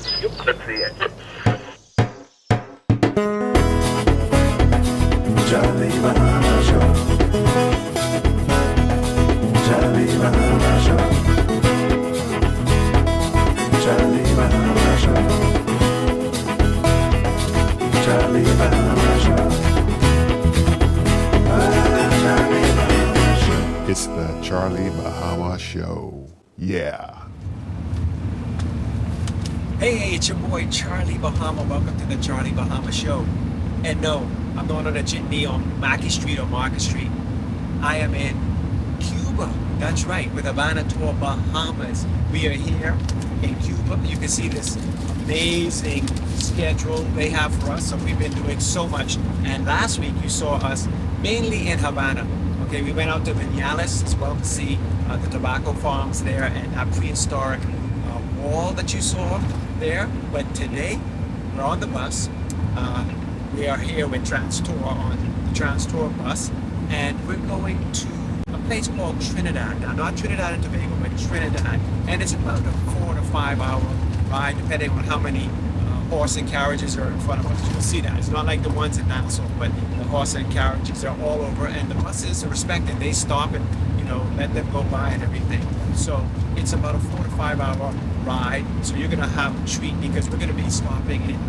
You could see it. Charlie Bahama Show. Charlie Bahama Show. Charlie Bahama Show. Charlie Bahama Show. Charlie Bahama Show. It's the Charlie Bahama Show. Yeah. Hey, it's your boy Charlie Bahama. Welcome to the Charlie Bahama Show. And no, I'm not on a jitney on Mackey Street or Market Street. I am in Cuba. That's right, with Havana Tour Bahamas. We are here in Cuba. You can see this amazing schedule they have for us. So we've been doing so much. And last week you saw us mainly in Havana. Okay, we went out to Vinales as well to see the tobacco farms there and that prehistoric wall that you saw there. But today we're on the bus. We are here with Transtour on the Transtour bus, and we're going to a place called Trinidad. Now, not Trinidad and Tobago, but Trinidad, and it's about a 4 to 5 hour ride, depending on how many horse and carriages are in front of us. You'll see that. It's not like the ones in Nassau, but the horse and carriages are all over, and the buses are respected. They stop and, let them go by and everything. So it's about a 4 to 5 hour ride. So you're going to have a treat because we're going to be stopping in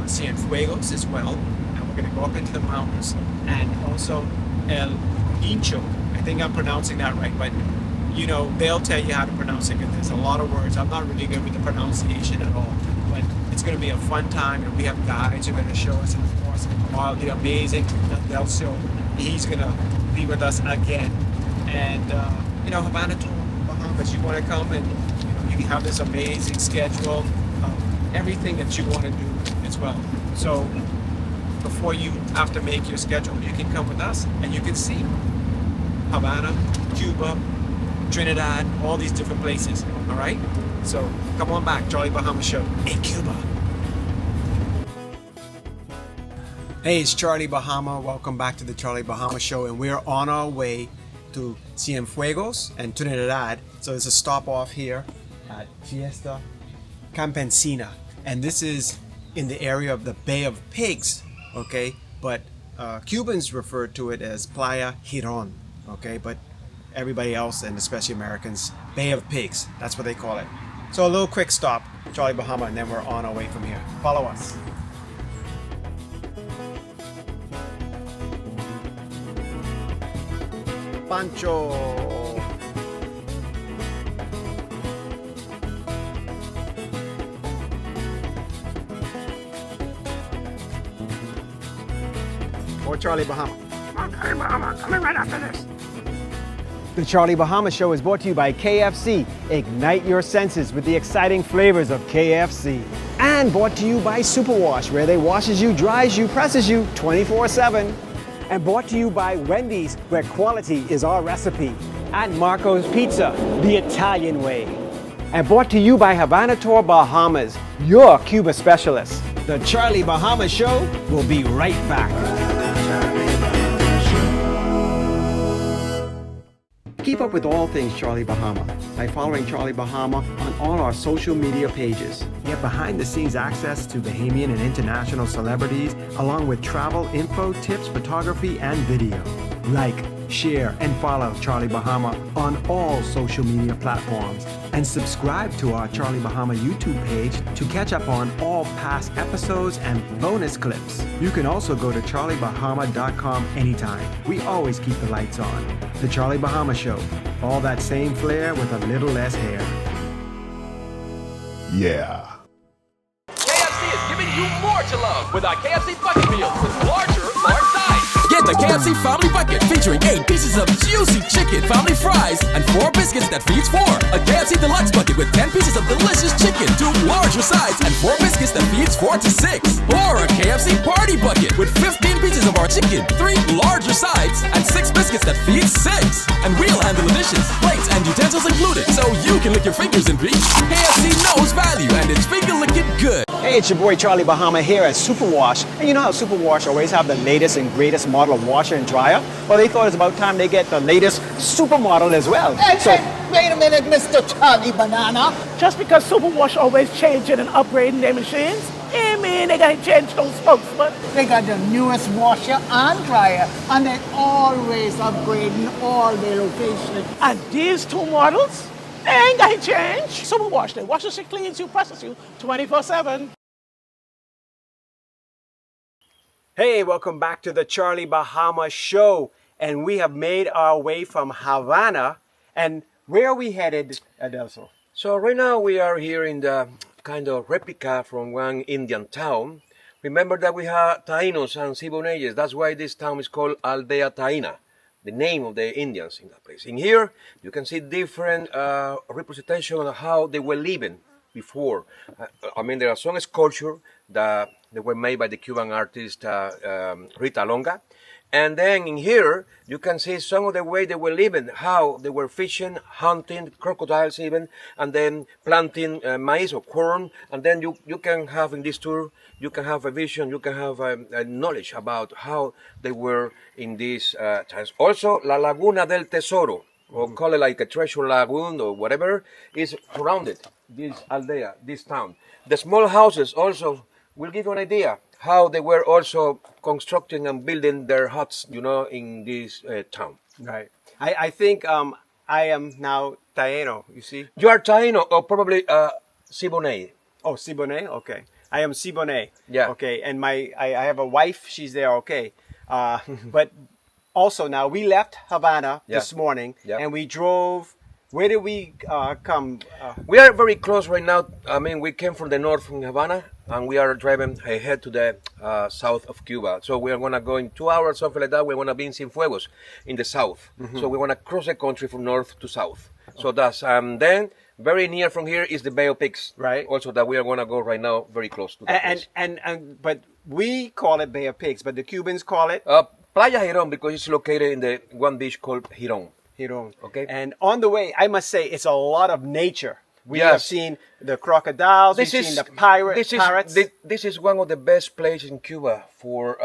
Cienfuegos as well. We're going to go up into the mountains, and also El Nicho. I think I'm pronouncing that right, but they'll tell you how to pronounce it because there's a lot of words. I'm not really good with the pronunciation at all, but it's going to be a fun time, and we have guides who are going to show us, and of course, the amazing Delcio. He's going to be with us again, and Havana Tour Bahamas. You want to come and you can have this amazing schedule of everything that you want to do as well. So before you have to make your schedule, you can come with us and you can see Havana, Cuba, Trinidad, all these different places. All right? So come on back, Charlie Bahama Show in Cuba. Hey, it's Charlie Bahama. Welcome back to the Charlie Bahama Show, and we're on our way to Cienfuegos and Trinidad. So there's a stop off here at Fiesta Campesina, and this is in the area of the Bay of Pigs. Okay, but Cubans refer to it as Playa Giron, okay, but everybody else, and especially Americans, Bay of Pigs, that's what they call it. So a little quick stop, Charlie Bahama, and then we're on our way from here. Follow us. Pancho. Or Charlie Bahama. Okay, Bahama, coming right after this. The Charlie Bahama Show is brought to you by KFC. Ignite your senses with the exciting flavors of KFC. And brought to you by Superwash, where they washes you, dries you, presses you 24/7. And brought to you by Wendy's, where quality is our recipe. And Marco's Pizza, the Italian way. And brought to you by Havana Tour Bahamas, your Cuba specialist. The Charlie Bahama Show will be right back. Keep up with all things Charlie Bahama by following Charlie Bahama on all our social media pages. Get behind-the-scenes access to Bahamian and international celebrities, along with travel info, tips, photography, and video. Like, share, and follow Charlie Bahama on all social media platforms. And subscribe to our Charlie Bahama YouTube page to catch up on all past episodes and bonus clips. You can also go to charliebahama.com anytime. We always keep the lights on. The Charlie Bahama Show. All that same flair with a little less hair. Yeah. KFC is giving you more to love with our KFC Bucket Meal with large size. Get the KFC Family Bucket featuring 8 pieces of juicy chicken, family fries, and 4 biscuits that feeds 4. A KFC Deluxe Bucket with 10 pieces of delicious chicken, 2 larger sides, and 4 biscuits that feeds 4 to 6. Or a KFC Party Bucket with 15 pieces of our chicken, 3 larger sides, and 6 biscuits that feeds 6. And we'll handle the dishes, plates, and utensils included, so you can lick your fingers in peace. KFC knows value, and it's finger licking good. Hey, it's your boy Charlie Bahama here at Superwash. And you know how Superwash always have the latest and greatest model of washer and dryer? Well, they thought it's about time they get the latest supermodel as well. So Wait a minute, Mr. Charlie Banana. Just because Superwash always changing and upgrading their machines, I mean they gotta change those spokesman. They got the newest washer and dryer, and they always upgrading all their locations. And these two models, they ain't gotta change. Superwash, they washes you, cleans you, presses you 24/7. Hey, welcome back to the Charlie Bahama Show. And we have made our way from Havana. And where are we headed, Adelso? So right now we are here in the kind of replica from one Indian town. Remember that we have Taínos and Siboneyes. That's why this town is called Aldea Taína, the name of the Indians in that place. In here, you can see different representation of how they were living before. I mean, there are some sculptures that were made by the Cuban artist Rita Longa. And then in here, you can see some of the way they were living, how they were fishing, hunting, crocodiles even, and then planting maize or corn. And then you can have in this tour, you can have a vision, you can have a knowledge about how they were in these times. Also, La Laguna del Tesoro, or call it like a treasure lagoon or whatever, is surrounded this aldea, this town. The small houses also will give you an idea how they were also constructing and building their huts, you know, in this town. Right. I think I am now Taino, you see? You are Taino or probably Siboney. Oh, Siboney? Okay. I am Siboney. Yeah. Okay, and I have a wife, she's there, okay. But also now, we left Havana this morning, and we drove. Where did we come? We are very close right now. I mean, we came from the north from Havana, and we are driving ahead to the south of Cuba. So we are going to go in 2 hours, something like that. We're going to be in Cienfuegos in the south. So we want to cross the country from north to south. So that's, then very near from here is the Bay of Pigs. Right. Also that we are going to go right now very close to that place. But we call it Bay of Pigs, but the Cubans call it? Playa Girón, because it's located in the one beach called Girón. Okay. And on the way, I must say, it's a lot of nature. We have seen the crocodiles, we've seen the parrots. This is one of the best places in Cuba for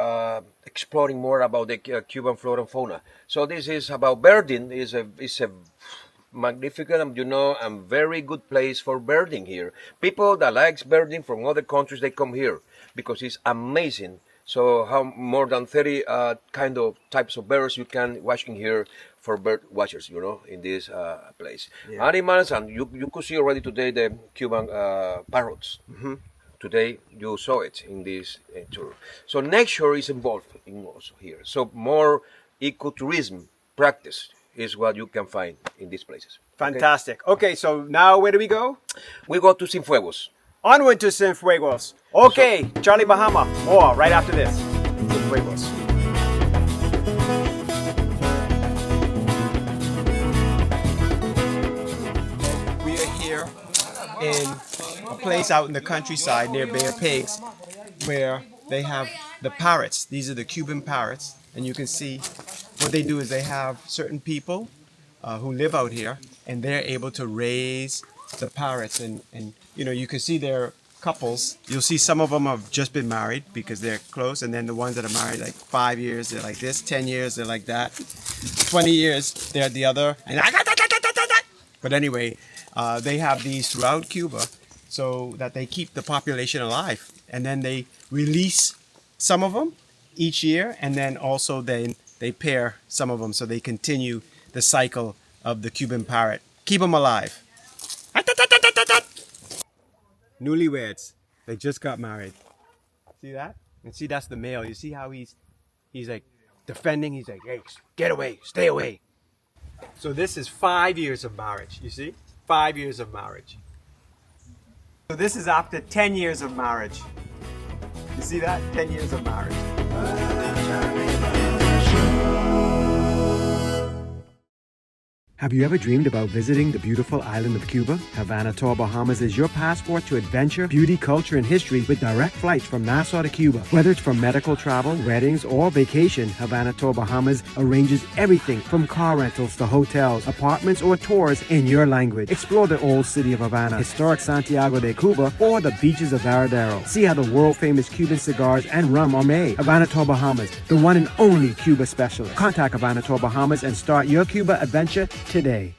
exploring more about the Cuban flora and fauna. So this is about birding. It's a magnificent, you know, and very good place for birding here. People that likes birding from other countries, they come here because it's amazing. So how more than 30 kind of types of birds you can watch in here for bird watchers, you know, in this place. Yeah. Animals, and you could see already today the Cuban parrots. Today you saw it in this tour. So nature is involved in also here. So more ecotourism practice is what you can find in these places. Fantastic. Okay, so now where do we go? We go to Cienfuegos. Onward to Cienfuegos. Okay, so, Charlie Bahama. More right after this. Cienfuegos. We are here in a place out in the countryside near Bay of Pigs where they have the parrots. These are the Cuban parrots. And you can see what they do is they have certain people who live out here, and they're able to raise the parrots, and you know, you can see their couples. You'll see some of them have just been married because they're close, and then the ones that are married like 5 years, they're like this, 10 years, they're like that, 20 years, they're the other. And but anyway, they have these throughout Cuba so that they keep the population alive, and then they release some of them each year, and then also then they pair some of them so they continue the cycle of the Cuban parrot. Keep them alive. Newlyweds, they just got married. See that? And see, that's the male. You see how he's like defending. He's like, hey, get away, stay away. So this is 5 years of marriage. You see, 5 years of marriage. So this is after 10 years of marriage. You see that? 10 years of marriage. Have you ever dreamed about visiting the beautiful island of Cuba? Havana Tour Bahamas is your passport to adventure, beauty, culture, and history with direct flights from Nassau to Cuba. Whether it's for medical travel, weddings, or vacation, Havana Tour Bahamas arranges everything from car rentals to hotels, apartments, or tours in your language. Explore the old city of Havana, historic Santiago de Cuba, or the beaches of Varadero. See how the world-famous Cuban cigars and rum are made. Havana Tour Bahamas, the one and only Cuba specialist. Contact Havana Tour Bahamas and start your Cuba adventure today.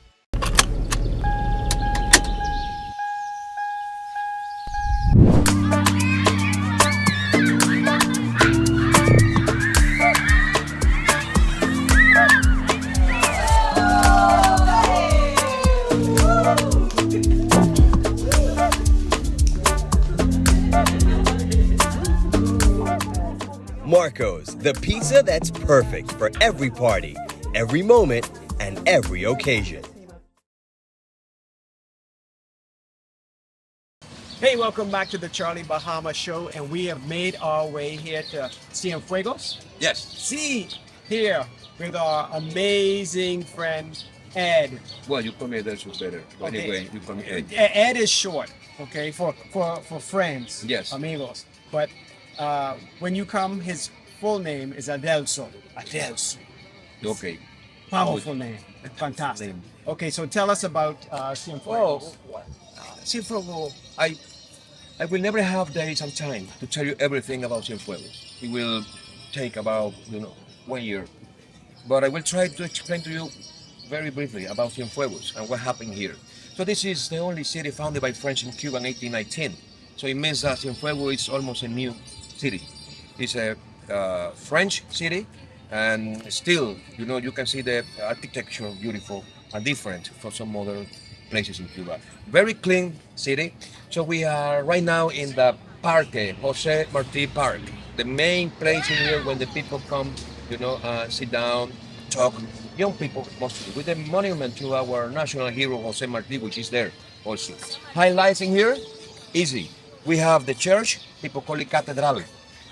The pizza that's perfect for every party, every moment, and every occasion. Hey, welcome back to the Charlie Bahama Show, and we have made our way here to Cienfuegos. Yes. See, here with our amazing friend Ed. Well, you call me Adelso better. But Okay. anyway, you call me Ed. Ed is short, okay, for friends. Yes. Amigos. But when you come, his full name is Adelso. Adelso. Okay. Powerful name. Fantastic. Name. Okay, so tell us about Cienfuegos. Cienfuegos, I will never have days and time to tell you everything about Cienfuegos. It will take about 1 year, but I will try to explain to you very briefly about Cienfuegos and what happened here. So this is the only city founded by French in Cuba in 1819. So it means that Cienfuegos is almost a new city. It's a French city, and still, you can see the architecture beautiful and different from some other places in Cuba. Very clean city. So we are right now in the Parque, Jose Marti Park, the main place in here when the people come, sit down, talk, young people mostly, with the monument to our national hero Jose Marti, which is there also. Highlights in here, easy. We have the church, people call it Cathedral.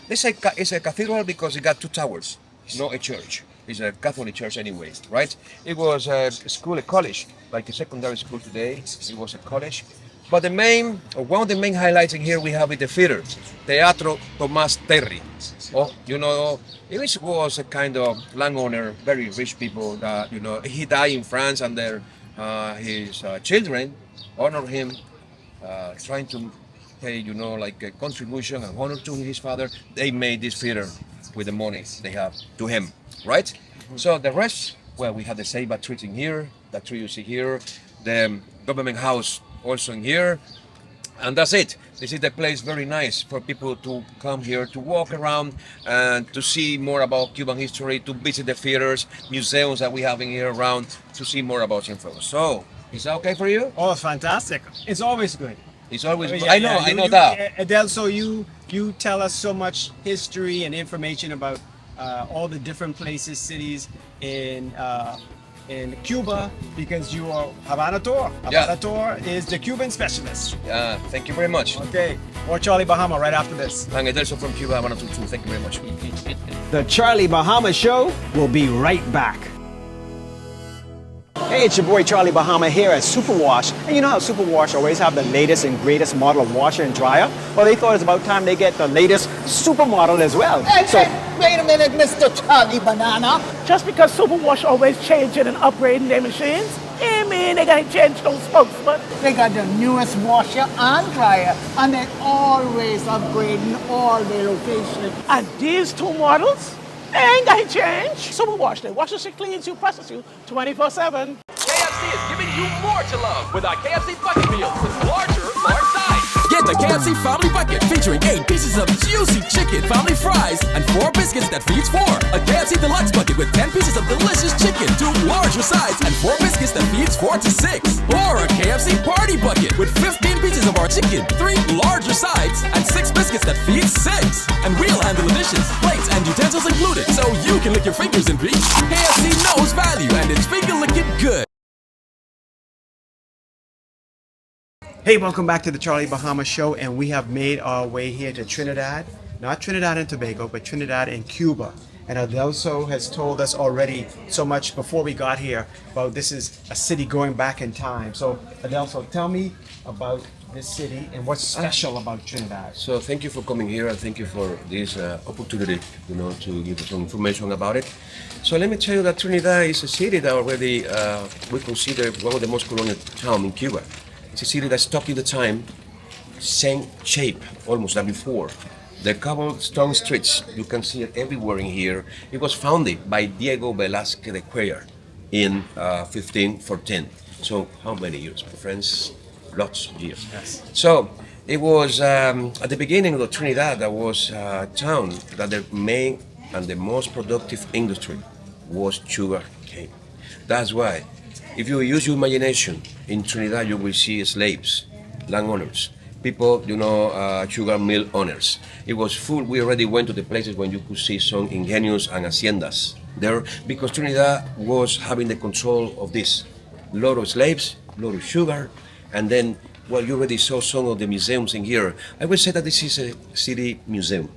It's a cathedral because it got 2 towers, not a church. It's a Catholic church anyway, right? It was a school, a college, like a secondary school today. It was a college. But one of the main highlights in here we have is the theater, Teatro Tomás Terry. It was a kind of landowner, very rich people that, he died in France, and his children honor him, trying to pay, like a contribution and honor to his father. They made this theater with the money they have to him, right? So the rest, well, we have the Ceiba tree in here, that tree you see here, the government house also in here, and that's it. This is the place very nice for people to come here, to walk around and to see more about Cuban history, to visit the theaters, museums that we have in here around, to see more about Cienfuegos. So, is that okay for you? Oh, fantastic. It's always good. It's always good. Yeah, I know that. Adele, so you tell us so much history and information about all the different places, cities in Cuba, because you are Havana Tour. Havana Tour is the Cuban specialist. Yeah, thank you very much. Okay, or Charlie Bahama right after this. And Adelso from Cuba, Havana Tour too. Thank you very much. The Charlie Bahama Show will be right back. Hey, it's your boy Charlie Bahama here at Superwash. And you know how Superwash always have the latest and greatest model of washer and dryer? Well, they thought it's about time they get the latest supermodel as well. Hey, wait a minute, Mr. Charlie Banana. Just because Superwash always changing and upgrading their machines, I mean they gotta change those spokesmen. They got the newest washer and dryer, and they're always upgrading all their locations. And these 2 models, they ain't gotta change. Superwash, they wash you, cleans you, presses you 24/7. KFC is giving you more to love with our KFC bucket meals with large size. Get the KFC Family Bucket featuring 8 pieces of juicy chicken, family fries, and 4 biscuits that feeds 4. A KFC Deluxe Bucket with 10 pieces of delicious chicken, 2 larger sides, and 4 biscuits that feeds 4 to 6. Or a KFC Party Bucket with 15 pieces of our chicken, 3 larger sides, and 6 biscuits that feeds 6. And we'll handle the dishes, plates, and utensils included, so you can lick your fingers in peace. KFC knows value, and it's finger licking good. Hey, welcome back to the Charlie Bahama Show, and we have made our way here to Trinidad. Not Trinidad and Tobago, but Trinidad and Cuba. And Adelso has told us already so much before we got here about this is a city going back in time. So, Adelso, tell me about this city and what's special about Trinidad. So thank you for coming here, and thank you for this opportunity, to give us some information about it. So let me tell you that Trinidad is a city that already we consider one of the most colonial towns in Cuba. It's a city that stuck in the time, same shape almost than before. The cobblestone streets, you can see it everywhere in here. It was founded by Diego Velázquez de Cuellar in 1514. So how many years, my friends? Lots of years. Yes. So it was at the beginning of Trinidad, there was a town that the main and the most productive industry was sugarcane. That's why, if you use your imagination, in Trinidad you will see slaves, landowners, people, sugar mill owners. It was full. We already went to the places when you could see some ingenios and haciendas there, because Trinidad was having the control of this. A lot of slaves, a lot of sugar, and then, well, you already saw some of the museums in here. I would say that this is a city museum.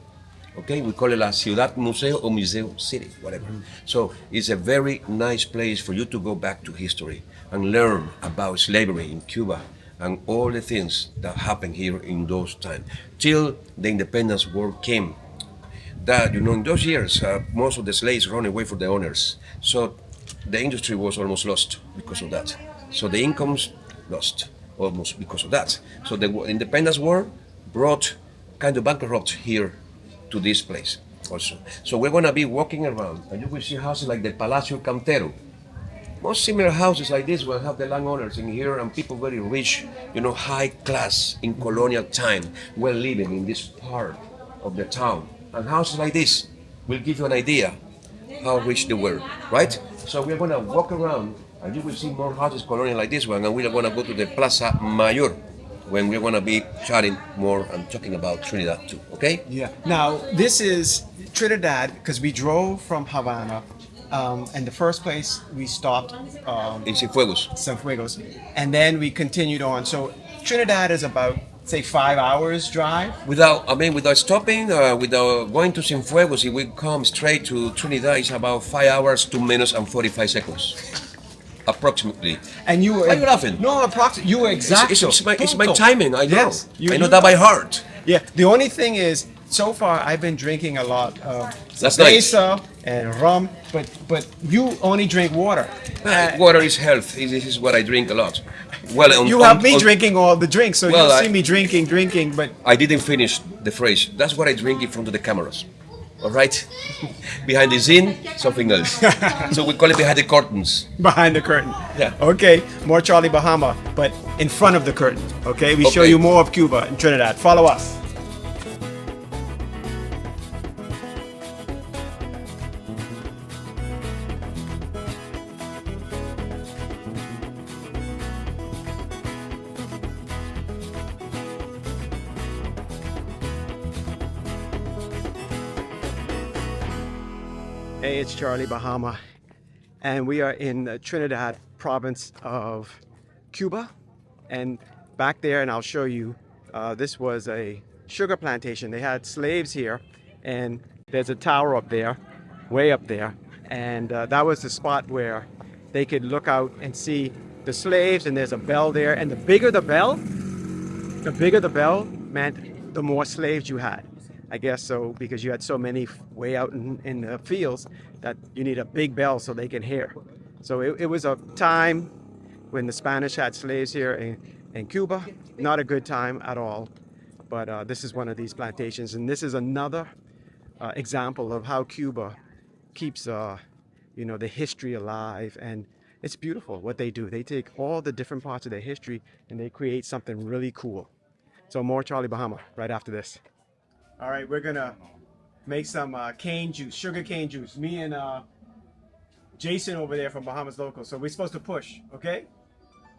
Okay, we call it La Ciudad Museo or Museo City, whatever. So it's a very nice place for you to go back to history and learn about slavery in Cuba and all the things that happened here in those times till the independence war came. That, in those years, most of the slaves ran away from the owners. So the industry was almost lost because of that. So the incomes lost almost because of that. So the independence war brought kind of bankrupt here to this place also. So we're gonna be walking around and you will see houses like the Palacio Cantero. Most similar houses like this will have the landowners in here and people very rich, high class in colonial time, were living in this part of the town. And houses like this will give you an idea how rich they were, right? So we're gonna walk around and you will see more houses colonial like this one, and we're gonna go to the Plaza Mayor when we're gonna be chatting more and talking about Trinidad too, okay? Yeah. Now, this is Trinidad, because we drove from Havana, and the first place we stopped in Cienfuegos. Cienfuegos, and then we continued on. So Trinidad is about, say, 5 hours drive. Without stopping, without going to Cienfuegos, if we come straight to Trinidad, it's about 5 hours, 2 minutes and 45 seconds. Approximately. And you were... Why are you laughing? No, approximately. You were exactly. It's my timing, I know. Yes, I know that by heart. Yeah, the only thing is, so far I've been drinking a lot of That's nice. cerveza and rum, but you only drink water. Water is health. This is what I drink a lot. Well, you have me drinking all the drinks, so well, you see me drinking, but... I didn't finish the phrase. That's what I drink in front of the cameras. All right? Behind the scene, something else. So we call it behind the curtains. Behind the curtain. Yeah. Okay, more Charlie Bahama, but in front of the curtain. Okay, we show you more of Cuba and Trinidad. Follow us. Hey, it's Charlie Bahama, and we are in the Trinidad province of Cuba, and back there, and I'll show you, this was a sugar plantation. They had slaves here, and there's a tower up there, way up there, and that was the spot where they could look out and see the slaves, and there's a bell there, and the bigger the bell meant the more slaves you had. I guess so, because you had so many way out in the fields that you need a big bell so they can hear. So it was a time when the Spanish had slaves here in Cuba. Not a good time at all, but this is one of these plantations, and this is another example of how Cuba keeps the history alive. And it's beautiful what they do. They take all the different parts of their history and they create something really cool. So more Charlie Bahama right after this. All right, we're gonna make some cane juice, sugar cane juice. Me and Jason over there from Bahamas Local. So we're supposed to push, okay?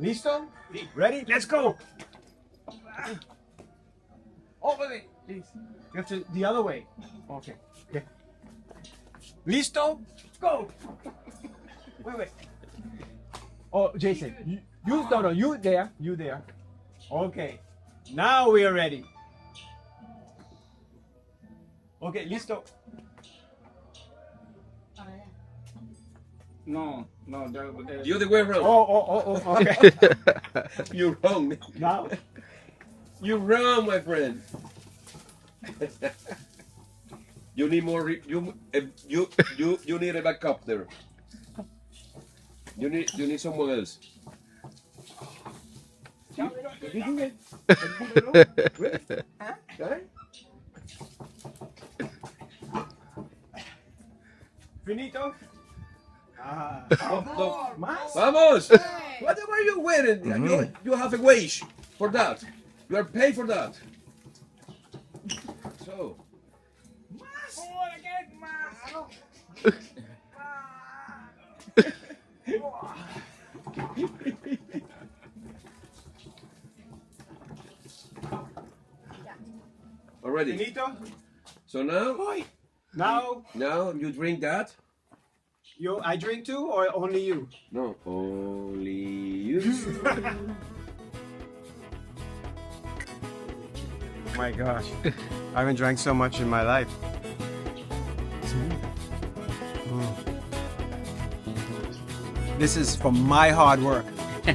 Listo? Ready? Let's go! Oh, wait, please. You have to, the other way. Okay. Listo? Go! Wait. Oh, Jason, you there. Okay, now we are ready. Okay, listo. No, You're the way around. Oh, okay. You're wrong. Now. You're wrong, my friend. You need more. You need a backup there. You need someone else. Finito. Vamos! Whatever you're wearing, you have a wage for that. You are paid for that. So. already. Finito? So now, Now, you drink that? I drink too, or only you? No, only you. My gosh, I haven't drank so much in my life. This is from my hard work.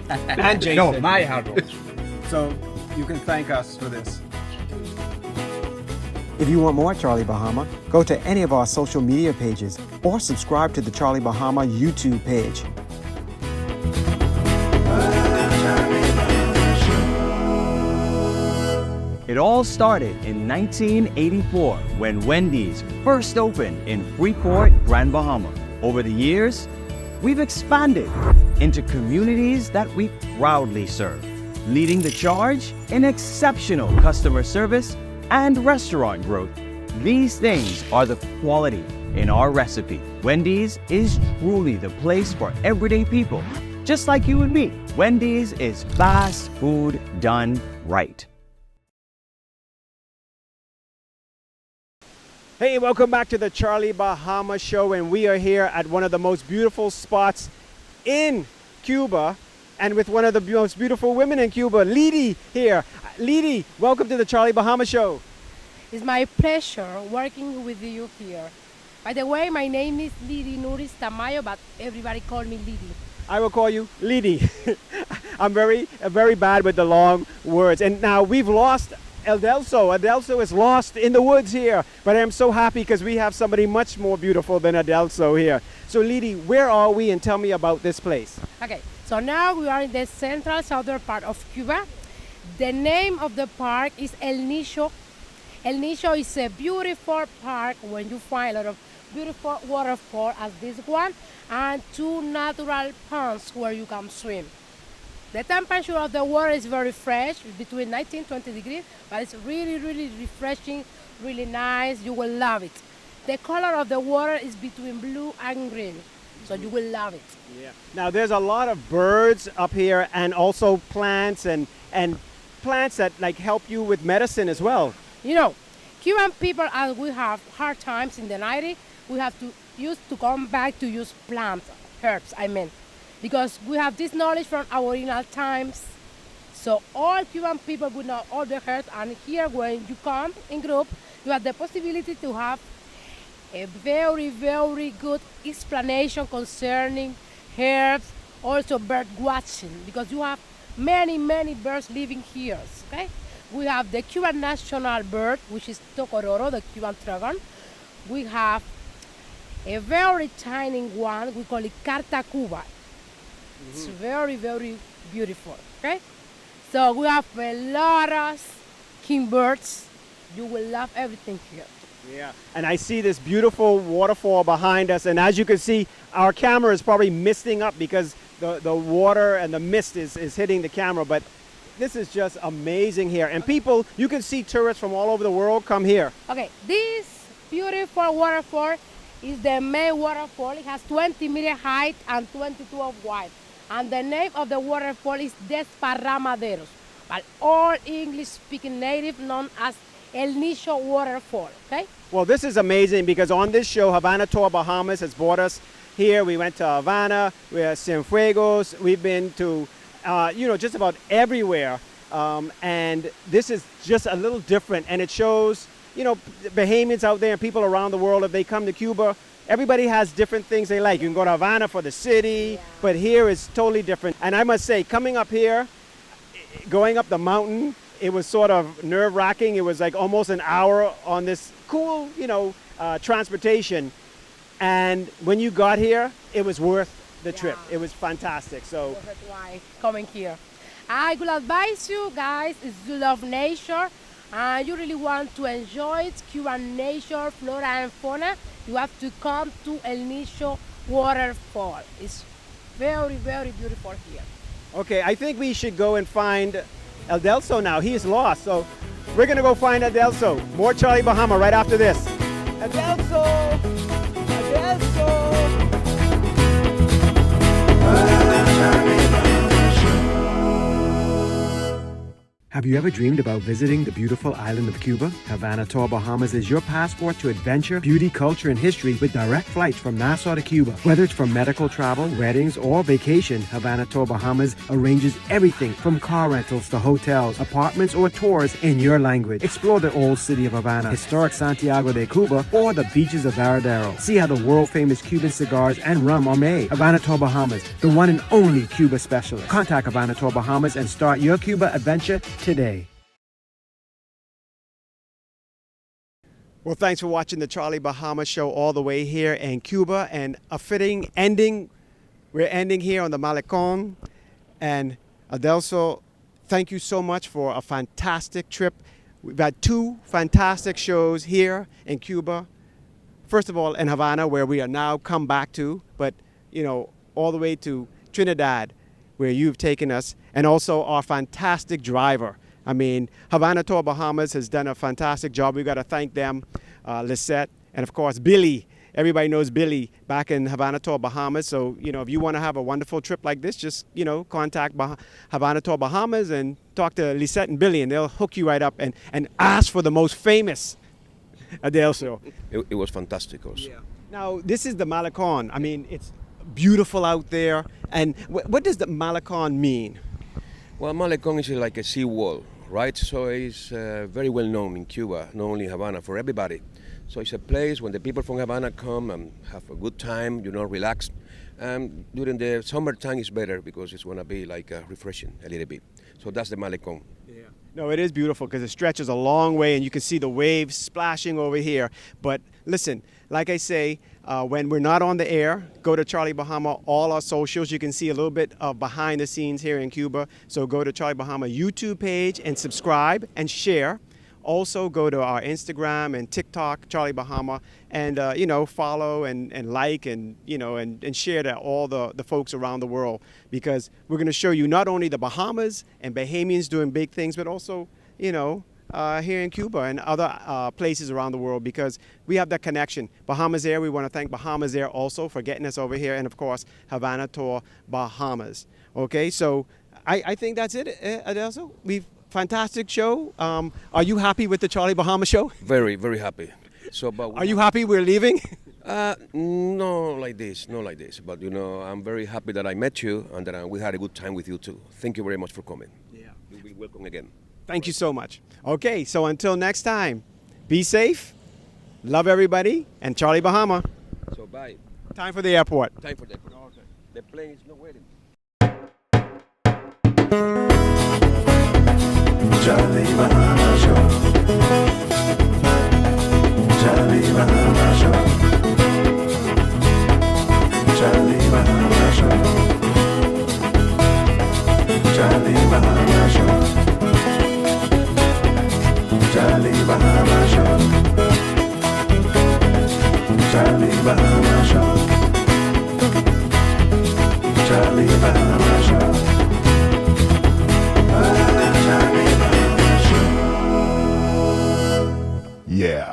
And Jason. No, my hard work. So you can thank us for this. If you want more Charlie Bahama, go to any of our social media pages or subscribe to the Charlie Bahama YouTube page. It all started in 1984 when Wendy's first opened in Freeport, Grand Bahama. Over the years, we've expanded into communities that we proudly serve, leading the charge in exceptional customer service and restaurant growth. These things are the quality in our recipe. Wendy's is truly the place for everyday people, just like you and me. Wendy's is fast food done right. Hey, welcome back to the Charlie Bahama Show, and we are here at one of the most beautiful spots in Cuba, and with one of the most beautiful women in Cuba, Lidie here. Lidie, welcome to the Charlie Bahama Show. It's my pleasure working with you here. By the way, my name is Lidie Nuris Tamayo, but everybody call me Lidie. I will call you Lidie. I'm very bad with the long words. And now we've lost Adelso. Adelso is lost in the woods here, but I'm so happy because we have somebody much more beautiful than Adelso here. So Lidie, where are we, and tell me about this place? Okay, so now we are in the central southern part of Cuba. The name of the park is El Nicho. El Nicho is a beautiful park when you find a lot of beautiful waterfalls as this one and two natural ponds where you can swim. The temperature of the water is very fresh, between 19 and 20 degrees, but it's really, really refreshing, really nice. You will love it. The color of the water is between blue and green, so you will love it. Yeah. Now there's a lot of birds up here, and also plants and plants that like help you with medicine as well. You know, Cuban people, as we have hard times in the 90s, we have to come back to use plants, herbs, because we have this knowledge from our original times. So all Cuban people would know all the herbs, and here when you come in group, you have the possibility to have a very, very good explanation concerning herbs, also bird watching, because you have many, many birds living here, okay? We have the Cuban national bird, which is tocororo, the Cuban dragon. We have a very tiny one, we call it Carta Cuba. It's very, very beautiful, okay? So we have a lot of kingbirds. You will love everything here. Yeah, and I see this beautiful waterfall behind us, and as you can see, our camera is probably misting up because the water and the mist is hitting the camera, but this is just amazing here. And people, you can see tourists from all over the world come here. Okay, this beautiful waterfall is the main waterfall. It has 20 meter height and 22 of wide. And the name of the waterfall is Desparramaderos, but all English-speaking native known as El Nicho Waterfall, okay? Well, this is amazing because on this show, Havana Tour Bahamas has brought us here. We went to Havana, we're at Cienfuegos, we've been to, just about everywhere. And this is just a little different, and it shows, Bahamians out there and people around the world, if they come to Cuba, everybody has different things they like. You can go to Havana for the city, but here is totally different. And I must say, coming up here, going up the mountain, it was sort of nerve-wracking. It was like almost an hour on this cool, transportation. And when you got here, it was worth the trip. It was fantastic. So that's why coming here. I would advise you guys, if you love nature and you really want to enjoy Cuban nature, flora and fauna, you have to come to El Nicho Waterfall. It's very, very beautiful here. Okay, I think we should go and find Adelso now. He is lost, so we're gonna go find Adelso. More Charlie Bahama right after this. Adelso! Adelso! Have you ever dreamed about visiting the beautiful island of Cuba? Havana Tour Bahamas is your passport to adventure, beauty, culture, and history with direct flights from Nassau to Cuba. Whether it's for medical travel, weddings, or vacation, Havana Tour Bahamas arranges everything from car rentals to hotels, apartments, or tours in your language. Explore the old city of Havana, historic Santiago de Cuba, or the beaches of Varadero. See how the world-famous Cuban cigars and rum are made. Havana Tour Bahamas, the one and only Cuba specialist. Contact Havana Tour Bahamas and start your Cuba adventure today. Well, thanks for watching the Charlie Bahama Show all the way here in Cuba, and a fitting ending. We're ending here on the Malecon. And Adelso, thank you so much for a fantastic trip. We've had 2 fantastic shows here in Cuba. First of all, in Havana, where we are now come back to, but all the way to Trinidad, where you've taken us, and also our fantastic driver. I mean, Havana Tour Bahamas has done a fantastic job. We've got to thank them, Lisette, and of course, Billy. Everybody knows Billy back in Havana Tour Bahamas. So, if you want to have a wonderful trip like this, just, contact Havana Tour Bahamas and talk to Lisette and Billy, and they'll hook you right up and ask for the most famous Adelso. It was fantastic also. Yeah. Now, this is the Malecon. I mean, it's beautiful out there. And what does the Malecon mean? Well, Malecon is like a sea wall, right? So it's very well known in Cuba, not only in Havana, for everybody. So it's a place when the people from Havana come and have a good time, relax. During the summertime it's better because it's going to be like refreshing a little bit. So that's the Malecon. Yeah. No, it is beautiful because it stretches a long way and you can see the waves splashing over here. But listen, like I say, when we're not on the air, go to Charlie Bahama, all our socials. You can see a little bit of behind the scenes here in Cuba. So go to Charlie Bahama YouTube page and subscribe and share. Also go to our Instagram and TikTok, Charlie Bahama, and follow and like and and share to all the folks around the world, because we're going to show you not only the Bahamas and Bahamians doing big things, but also here in Cuba and other places around the world, because we have that connection. Bahamas Air, we want to thank Bahamas Air also for getting us over here, and of course Havana Tour Bahamas. Okay, so I think that's it, Adelso. Fantastic show. Are you happy with the Charlie Bahama Show? Very, very happy. So, but are you happy we're leaving? No, like this, not like this. But I'm very happy that I met you and that we had a good time with you too. Thank you very much for coming. Yeah. You'll be welcome again. Thank you so much. Okay, so until next time, be safe, love everybody, and Charlie Bahama. So bye. Time for the airport. Time for the airport. Okay. The plane is not waiting. Charlie Bahama Show. Charlie Bahama Show. Charlie Bahama Show. Charlie Bahama Show. Charlie Bahama Show. Charlie Bahama Show. Charlie Bahama Show. Yeah.